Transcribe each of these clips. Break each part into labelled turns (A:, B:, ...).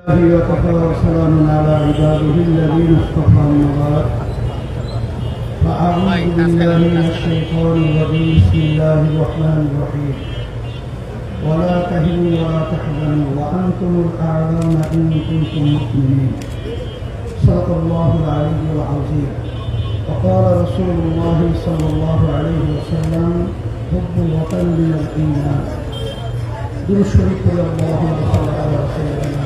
A: وكفى وسلام على عباده الذين اصطفى أما بعد فأعوذ بالله من الشيطان الرجيم بسم الله الرحمن الرحيم ولا تهنوا ولا تحزنوا وأنتم الأعلون إن كنتم مؤمنين صدق الله العلي العظيم وقال رسول الله صلى الله عليه وسلم حب الوطن من الإيمان درود شريف اللهم صل على سيدنا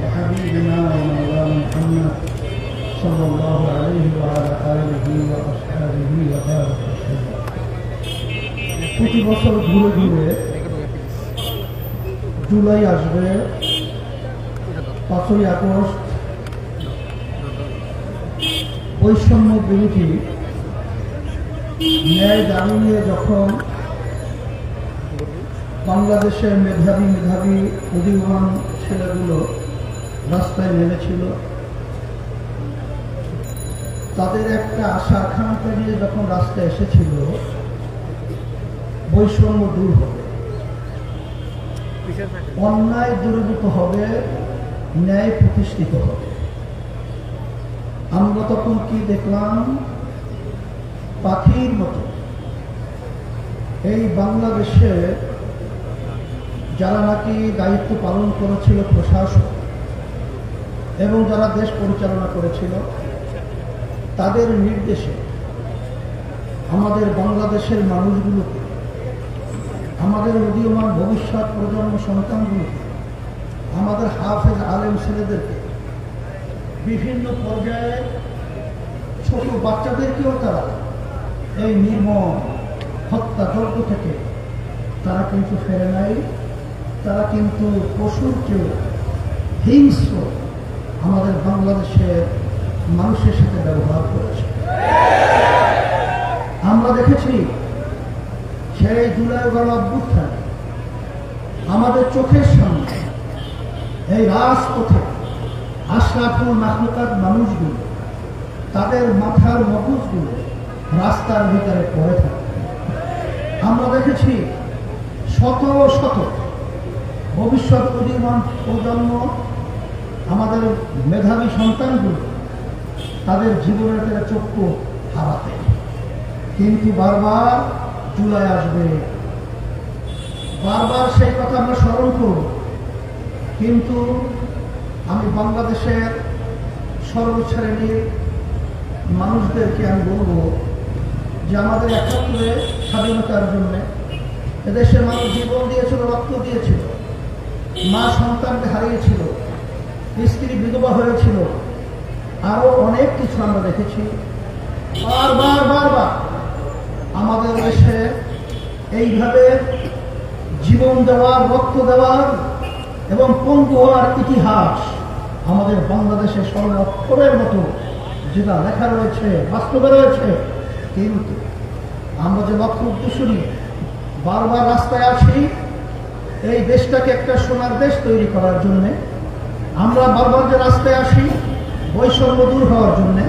A: وحبيبنا ومولانا محمد صلى الله عليه وعلى آله وأصحابه وبارك وسلم প্রতি বছর ঘুরে ঘুরে জুলাই আসবে, 5ই আগস্ট বৈষম্য বিরোধী ন্যায় দাবি নিয়ে যখন বাংলাদেশের মেধাবী উদীয়মান ছেলেগুলো রাস্তায় নেমেছিল, তাদের একটা আশা আকাঙ্ক্ষা নিয়ে যখন রাস্তায় এসেছিল বৈষম্য দূর হবে, অন্যায় দূরীভূত হবে, ন্যায় প্রতিষ্ঠিত হবে। আমরা তখন কি দেখলাম? পাখির মতো এই বাংলাদেশে যারা নাকি দায়িত্ব পালন করেছিল প্রশাসক এবং যারা দেশ পরিচালনা করেছিল, তাদের নির্দেশে আমাদের বাংলাদেশের মানুষগুলোকে, আমাদের উদীয়মান ভবিষ্যৎ প্রজন্ম সন্তানগুলোকে, আমাদের হাফেজ আলেম ছেলেদেরকে, বিভিন্ন পর্যায়ে ছোট বাচ্চাদেরকেও তারা এই নির্মম হত্যাযজ্ঞ থেকে তারা কিন্তু ফেরে নাই। তারা কিন্তু পশুর চেয়ে হিংস্র আমাদের বাংলাদেশের মানুষের সাথে ব্যবহার করেছে। আমরা দেখেছি সেই জুলাই গণ অভ্যুত্থানে আমাদের চোখের সামনে এই রাজপথে আশরাফুল মাখলুকাত মানুষগুলো, তাদের মাথার মগজগুলো রাস্তার ভিতরে পড়ে থাকে। আমরা দেখেছি শত শত ভবিষ্যৎ উদীয়মান প্রজন্ম, আমাদের মেধাবী সন্তানগুলো তাদের জীবনের একটা চক্ষু হারাতে। কিন্তু বারবার জুলাই আসবে, বারবার সেই কথা আমরা স্মরণ করব। কিন্তু আমি বাংলাদেশের সর্বশ্রেণীর মানুষদেরকে আমি বলবো যে আমাদের ৭১ স্বাধীনতার জন্য এদেশের মানুষ জীবন দিয়েছিল, রক্ত দিয়েছিল, মা সন্তানকে হারিয়েছিল, স্ত্রী বিধবা হয়েছিল, আরো অনেক কিছু আমরা দেখেছি। বারবার আমাদের দেশে এইভাবে জীবন দেওয়ার, রক্ত দেওয়ার এবং পঙ্গু হওয়ার ইতিহাস আমাদের বাংলাদেশে সর্বক্ষরের মতো যেটা লেখা রয়েছে, বাস্তবে রয়েছে। কিন্তু আমরা যে লক্ষ্য উদ্দেশ্য নিয়ে বারবার রাস্তায় আসি, এই দেশটাকে একটা সোনার দেশ তৈরি করার জন্যে, আমরা বারবার যে রাস্তায় আসি বৈষম্য দূর হওয়ার জন্যে,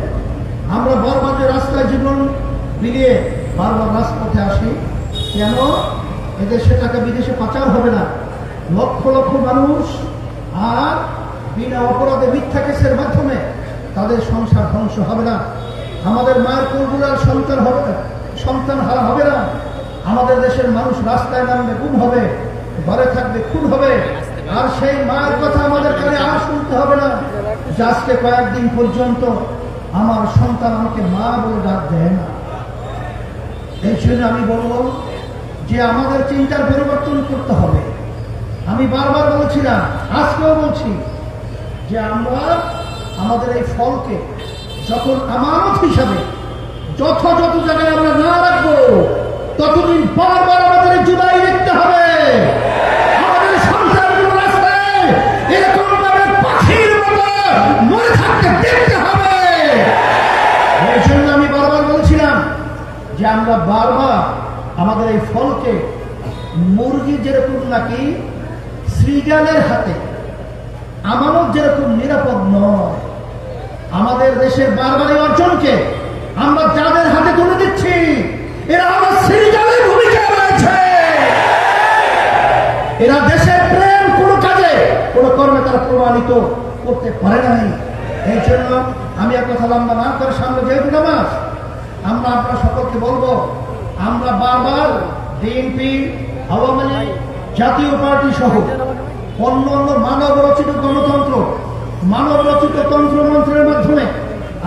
A: আমরা বারবার যে রাস্তায় জীবন বিলিয়ে বারবার রাজপথে আসি, কেন? এদেশে টাকা বিদেশে পাচার হবে না, লক্ষ লক্ষ মানুষ আর বিনা অপরাধে মিথ্যা কেসের মাধ্যমে তাদের সংসার ধ্বংস হবে না, আমাদের মায়ের কোলগুলার সন্তান হারা হবে না, আমাদের দেশের মানুষ রাস্তায় নামবে গুম হবে, ঘরে থাকবে খুন হবে, আর সেই মায়ের কথা আমাদের কানে আর শুনতে হবে না যে আজকে কয়েকদিন পর্যন্ত আমার সন্তান আমাকে মা বলে ডাক দেয় না। এই জন্য আমি বলবো যে আমাদের চিন্তার পরিবর্তন করতে হবে। আমি বারবার বলেছিলাম, আজকেও বলছি যে আমরা আমাদের এই ফলকে যখন আমানত হিসাবে যথাযথ জায়গায় আমরা না রাখবো, ততদিন বারবার আমাদের জুলাই দেখতে হবে। আমাদের সন্তানগুলো রাস্তায় এরকম ভাবে পাখির মতো মরে থাকতে দেখতে হবে। এই জন্য আমি বারবার বলেছিলাম যে আমরা বারবার আমাদের এই ফলকে মুরগি যেরকম নাকি শ্রীগালের হাতে আমানত যেরকম নিরাপদ নয়, আমাদের দেশের বারবার এই অর্জনকে আমরা যাদের হাতে তুলে দিচ্ছি, এরা আমার শ্রীগালের ভূমিকা রয়েছে। এরা দেশের প্রেম কোনো কাজে কোনো কর্মে তারা প্রমাণিত করতে পারে নাই। এই জন্য আমি এক কথা লম্বা না করে সামনে যেহেতু নামাজ, আমরা আপনার সকলকে বলবো, আমরা বারবার বিএনপি, আওয়ামী লীগ, জাতীয় পার্টি সহ অন্যান্য মানব রচিত গণতন্ত্র, মানব রচিত তন্ত্রমন্ত্রের মাধ্যমে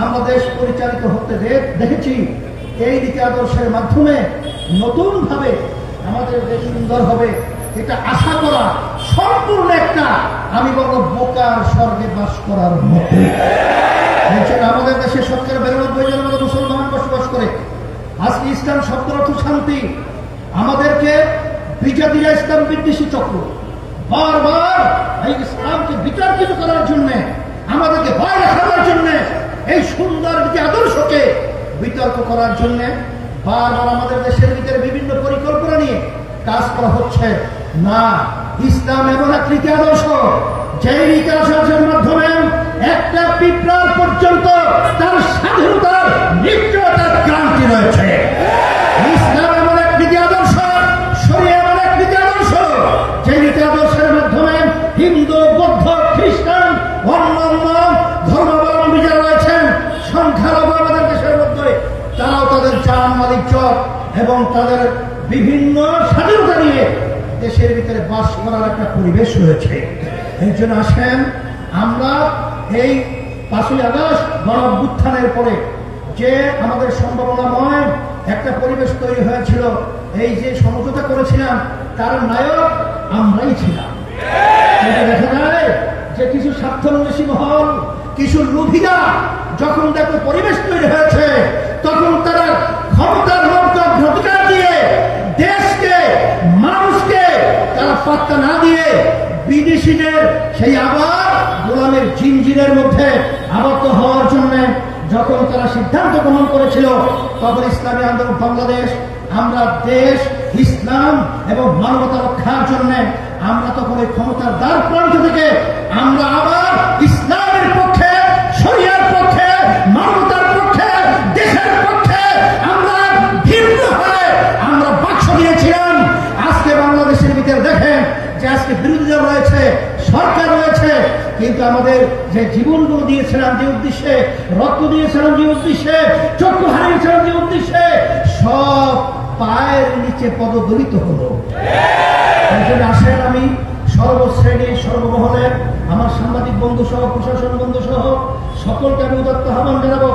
A: আমরা দেশ পরিচালিত হতে দেখেছি। এই নীতি আদর্শের মাধ্যমে নতুন ভাবে আমাদের দেশ সুন্দর হবে, এটা আশা করা সম্পূর্ণ একটা, আমি বলবো, বোকার স্বর্গে বাস করার মতো। আমাদের দেশে 92 জনের মতো মুসলমান বসবাস করে। আজকে ইসলাম শব্দের অর্থ শান্তি। আমাদেরকে বিজাতিরা ইসলাম বিদ্বেষী চক্র বারবার এই ইসলামকে বিতর্কিত করার জন্য, আমাদেরকে ভয় দেখানোর জন্য, এই সুন্দর নীতি আদর্শকে বিতর্ক করার জন্য বারবার আমাদের দেশের ভিতরে বিভিন্ন পরিকল্পনা নিয়ে কাজ করা হচ্ছে। না, ইসলাম এমন এক নীতি আদর্শ, যে নীতি আদর্শের মাধ্যমে একটা পিঁপড়ার পর্যন্ত তার স্বাধীনতার নিশ্চয়তার ক্রান্তি রয়েছে। ইসলাম এমন এক নীতি আদর্শ, শরিয়া এমন এক নীতি আদর্শ, যে নীতি আদর্শের মাধ্যমে হিন্দু, বৌদ্ধ, খ্রিস্টান, অন্যান্য ধর্মাবলম্বী যারা রয়েছেন সংখ্যালঘু আমাদের দেশের মধ্যে, তারাও তাদের জান মালিক এবং তাদের বিভিন্ন স্বাধীনতা নিয়ে দেশের ভিতরে বাস করার একটা পরিবেশ রয়েছে। এই জন্য আসেন, আমরা এই 5ই আগস্ট গণ-অভ্যুত্থানের পরে যে আমাদের সম্ভাবনাময় একটা পরিবেশ তৈরি হয়েছিল, এই যে সমঝোতা করেছিলাম, তার নায়ক আমরাই ছিলাম। দেখা যায় যে কিছু স্বার্থান্বেষী মহল, কিছু লোভীরা যখন দেখো পরিবেশ তৈরি হয়েছে, তখন তারা ক্ষমতার অধিকার দিয়ে দেশকে, মানুষকে তারা পাত্তা না দিয়ে বিদেশিদের সেই আবার গোলামের জিনজিনের মধ্যে আবদ্ধ হওয়ার জন্য যখন তারা সিদ্ধান্ত গ্রহণ করেছিল, তখন ইসলামী আন্দোলন বাংলাদেশ, আমরা দেশ, ইসলাম এবং মানবতা রক্ষার জন্য আমরা তখন এই ক্ষমতার দ্বার প্রান্ত থেকে আমরা আবার ইসলামের পক্ষে, শরিয়ার পক্ষে, মানবতার পক্ষে, দেশের পক্ষে আমরা ভিন্ন হয়ে আমরা বাক্স দিয়েছিলাম। আজকে বাংলাদেশের ভিতরে দেখেন যে আজকে বিরোধী দল রয়েছে, সরকার রয়েছে, কিন্তু আমাদের যে জীবনগুলো দিয়েছিলাম যে উদ্দেশ্যে, রক্ত দিয়েছিলাম যে উদ্দেশ্যে, চক্ষু হারিয়েছিলাম যে উদ্দেশ্যে, সব পায়ের নিচে পদদলিত হলো। আসেন, আমি সর্বশ্রেণী সর্বমহলের আমার সাংবাদিক বন্ধু সহ, প্রশাসন বন্ধু সহ সকলকে আমি উদাত্ত আহ্বান জানাবো,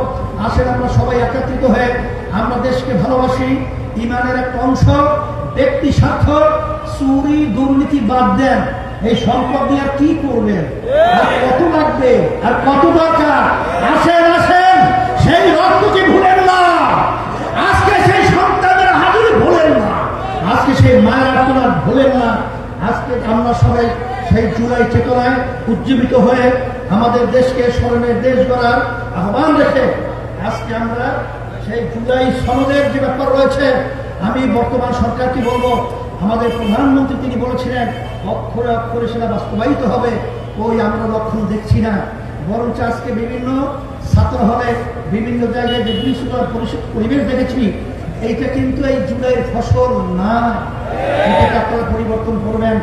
A: আসেন আমরা সবাই একত্রিত হয়ে আমরা দেশকে ভালোবাসি। ইমানের একটা অংশ, ব্যক্তি স্বার্থ, চুরি দুর্নীতি বাদ দেন। এই সম্পদ দিয়ে আর কি করবেন, আর কত লাগবে, আর কত দরকার? আসেন আসেন, সেই রক্তকে ভুলেন না, আজকে সেই সন্তানের হাজুরি ভুলেন না, আজকে সেই মায়ের আত্মনাথ ভুলেন না। আজকে আমরা সবাই সেই জুলাই চেতনায় উজ্জীবিত হয়ে আমাদের দেশকে স্মরণের দেশ গড়ার আহ্বান রেখে আজকে আমরা সেই জুলাই সনদের যে ব্যাপার রয়েছে, আমি বর্তমান সরকারকে বলবো, আমাদের প্রধানমন্ত্রী তিনি বলেছিলেন অক্ষরে অক্ষরে সেটা বাস্তবায়িত হবে, ওই আমরা লক্ষণ দেখছি না। বরঞ্চ আজকে বিভিন্ন ছাত্র হলে, বিভিন্ন জায়গায় যে বিশৃঙ্খলা পরিবেশ দেখেছি, এইটা কিন্তু এই জুলাইয়ের ফসল না, এটাকে আপনারা পরিবর্তন করবেন।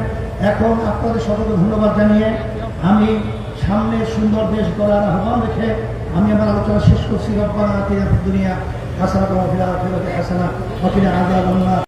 A: এখন আপনাদের সকলকে ধন্যবাদ জানিয়ে আমি সামনে সুন্দর দেশ গড়ার আহ্বান রেখে আমি আমার আলোচনা শেষ করছি। রব্বানা আতিনা ফিদ দুনিয়া হাসানাতাও ওয়া ফিল আখিরাতি হাসানাতাও ওয়া কিনা আযাবান্নার।